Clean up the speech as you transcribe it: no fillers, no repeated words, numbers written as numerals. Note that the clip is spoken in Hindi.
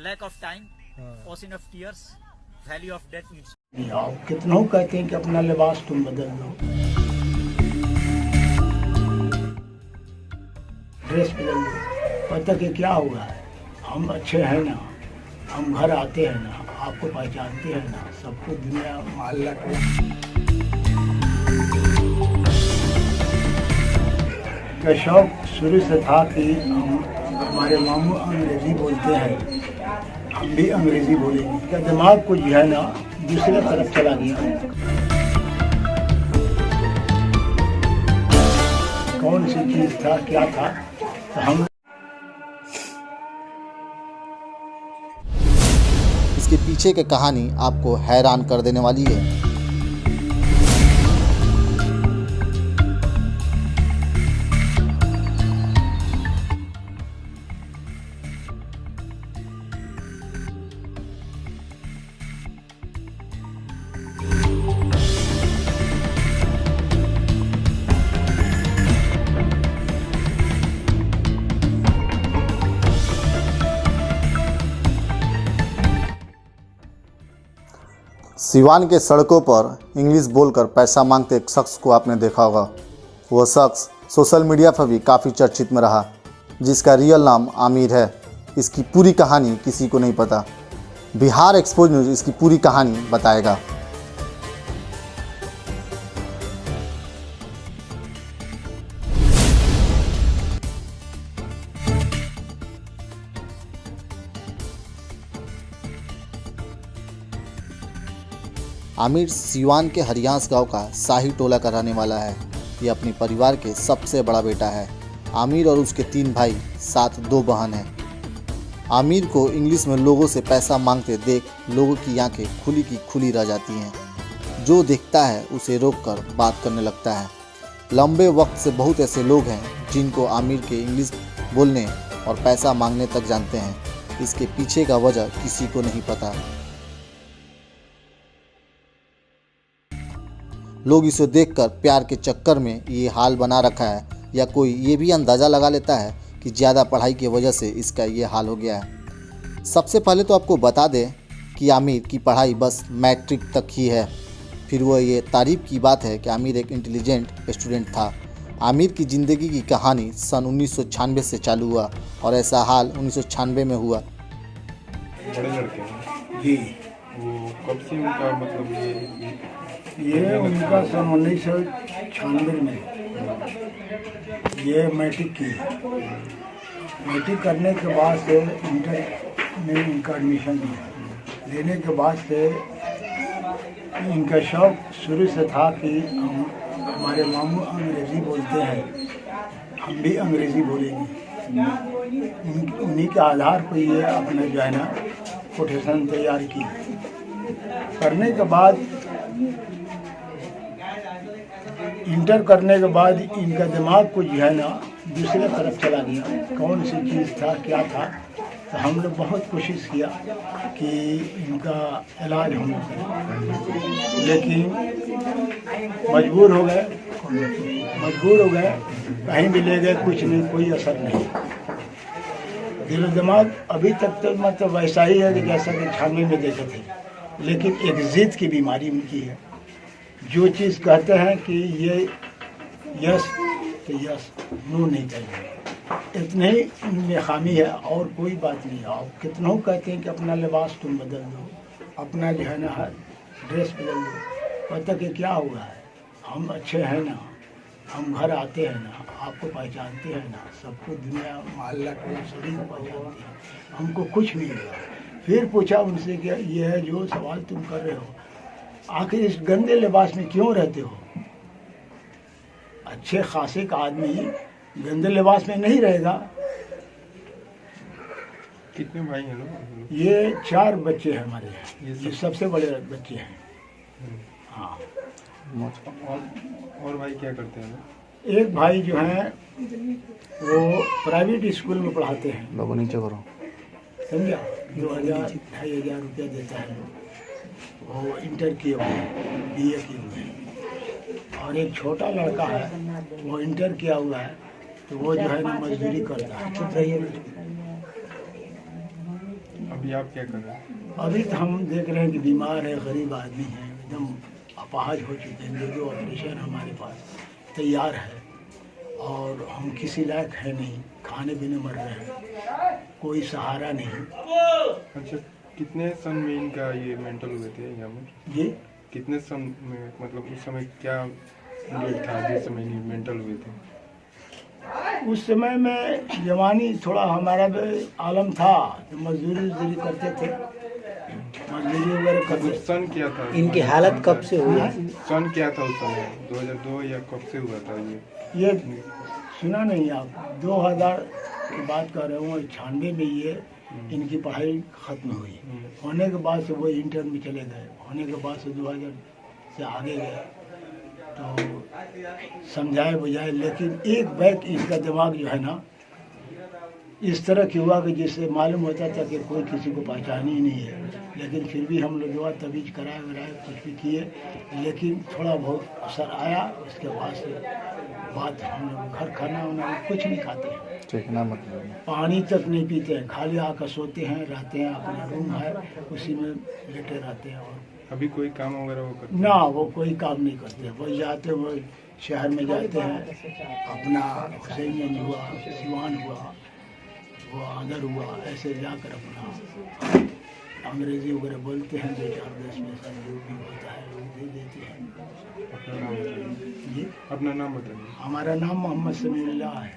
lack of time, ocean of tears, valley of death meets. आप कितनों कहते हैं कि अपना लिबास तुम बदल दो, ड्रेस बदल दो, पता कि क्या हुआ है, हम अच्छे हैं ना, हम घर आते हैं ना, आपको पहचानते हैं ना, सबको दुनिया मोहल्ला का शौक शुरू से था कि हमारे मामू अंग्रेज़ी बोलते हैं, हम भी अंग्रेज़ी बोलेंगे। क्या दिमाग को जो है ना दूसरे तरफ चला गया। कौन सी चीज़ था, क्या था, तो हम इसके पीछे की कहानी आपको हैरान कर देने वाली है। सिवान के सड़कों पर इंग्लिश बोलकर पैसा मांगते एक शख्स को आपने देखा होगा। वह शख्स सोशल मीडिया पर भी काफ़ी चर्चित में रहा, जिसका रियल नाम आमिर है। इसकी पूरी कहानी किसी को नहीं पता। बिहार एक्सपोज न्यूज़ इसकी पूरी कहानी बताएगा। आमिर सिवान के हरियांस गांव का शाही टोला का रहने वाला है। ये अपने परिवार के सबसे बड़ा बेटा है। आमिर और उसके 3 भाई साथ 2 बहन हैं। आमिर को इंग्लिश में लोगों से पैसा मांगते देख लोगों की आंखें खुली की खुली रह जाती हैं। जो देखता है उसे रोककर बात करने लगता है। लंबे वक्त से बहुत ऐसे लोग हैं जिनको आमिर के इंग्लिश बोलने और पैसा मांगने तक जानते हैं। इसके पीछे का वजह किसी को नहीं पता। लोग इसे देखकर प्यार के चक्कर में ये हाल बना रखा है, या कोई ये भी अंदाज़ा लगा लेता है कि ज़्यादा पढ़ाई की वजह से इसका ये हाल हो गया है। सबसे पहले तो आपको बता दें कि आमिर की पढ़ाई बस मैट्रिक तक ही है। फिर वह ये तारीफ़ की बात है कि आमिर एक इंटेलिजेंट स्टूडेंट था। आमिर की ज़िंदगी की कहानी सन 1996 से चालू हुआ और ऐसा हाल 1996 में हुआ। बड़े लड़के हैं जी, वो कब से उनका मतलब ये उनका सन 1996 में ये मैट्रिक की। मैट्रिक करने के बाद से इंटर में इनका एडमिशन लिया। लेने के बाद से इनका शौक शुरू से था कि हमारे मामू अंग्रेज़ी बोलते हैं, हम भी अंग्रेज़ी बोलेंगे। उन्हीं के आधार पर ये अपना जो है ना कोटेशन तैयार की। करने के बाद इंटर करने के बाद इनका दिमाग को जो है ना दूसरे तरफ चला गया। कौन सी चीज़ था, क्या था, तो हम लोग बहुत कोशिश किया कि इनका इलाज हम लोग करें, लेकिन मजबूर हो गए। कहीं भी ले गए, कुछ नहीं, कोई असर नहीं। दिल दिमाग अभी तक तो मतलब वैसा ही है कि जैसा कि 96 में देखे थे, लेकिन एक ज़िद की बीमारी उनकी है। जो चीज़ कहते हैं कि ये यस तो यस, नो नहीं कहेंगे। इतने ही उनमें खामी है और कोई बात नहीं है। आप कितनों कहते हैं कि अपना लिबास तुम बदल दो, अपना जो है ना ड्रेस बदल दो, पता कि क्या हुआ है, हम अच्छे हैं ना, हम घर आते हैं ना, आपको पहचानते हैं ना, सबको दुनिया मोहल्ला को सभी को पहचानते हैं, हमको कुछ नहीं हुआ। फिर पूछा उनसे कि ये है जो सवाल तुम कर रहे हो, आखिर इस गंदे लिबास में क्यों रहते हो? अच्छे खासे का आदमी गंदे लिबास में नहीं रहेगा। कितने भाई हैं लोग? ये 4 बच्चे हैं हमारे, ये सबसे बड़े बच्चे हैं। हाँ। और भाई क्या करते हैं? एक भाई जो है वो प्राइवेट स्कूल में पढ़ाते हैं। लोगों नीचे करो, समझा? 2000-2500 रुपया देता है। वो इंटर किए हुए, BA किए हुए हैं। और एक छोटा लड़का है, वो इंटर किया हुआ है, तो वो जो है ना मजदूरी करता है। अभी आप क्या कर रहे हैं? अभी तो हम देख रहे हैं कि बीमार है, गरीब आदमी है, एकदम अपाहज हो चुके हैं। जो ऑपरेशन हमारे पास तैयार है और हम किसी लायक है नहीं, खाने पीने मर रहे हैं, कोई सहारा नहीं। अच्छा, कितने सन में इनका ये मेंटल हुए थे यहाँ में? ये कितने सन में, मतलब उस समय क्या डेट था जिस समय ये मेंटल हुए थे? उस समय में जवानी थोड़ा हमारा भी आलम था, तो मजदूरी करते थे, मजदूरी वगैरह करते। सन क्या था? इनकी हालत कब से हुई? सन क्या था उस समय? 2002 या कब से हुआ था ये? सुना नहीं आप? 2000 की बात कर रहे हूँ, 96 में ये इनकी पढ़ाई ख़त्म हुई। होने के बाद से वो इंटर में चले गए, होने के बाद से 2000 से आगे गए, तो समझाए बुझाए, लेकिन एक बैग इनका दिमाग जो है ना इस तरह की हुआ कि जिससे मालूम होता था कि कोई किसी को पहचान ही नहीं है। लेकिन फिर भी हम लोग दुआ तवीज कराए वराए कुछ भी किए, लेकिन थोड़ा बहुत असर आया। उसके बाद से बात हम लोग घर खाना वाना कुछ नहीं खाते हैं, चिकना मतलब पानी तक नहीं पीते हैं, खाली आकर सोते हैं, रहते हैं, अपना रूम है उसी में लेटे रहते हैं। और अभी कोई काम वगैरह वो करते हैं? ना वो कोई काम नहीं करते, वो जाते वो शहर में जाते हैं, अपना हुसैनगंज हुआ, सिवान हुआ, वो आदर हुआ, ऐसे जाकर अपना अंग्रेजी वगैरह बोलते हैं, 2-4 देश में सब जो भी होता है वो दे देते हैं। अपना नाम बताइए। जी, अपना नाम बताइए। हमारा नाम मोहम्मद समीउल्लाह है।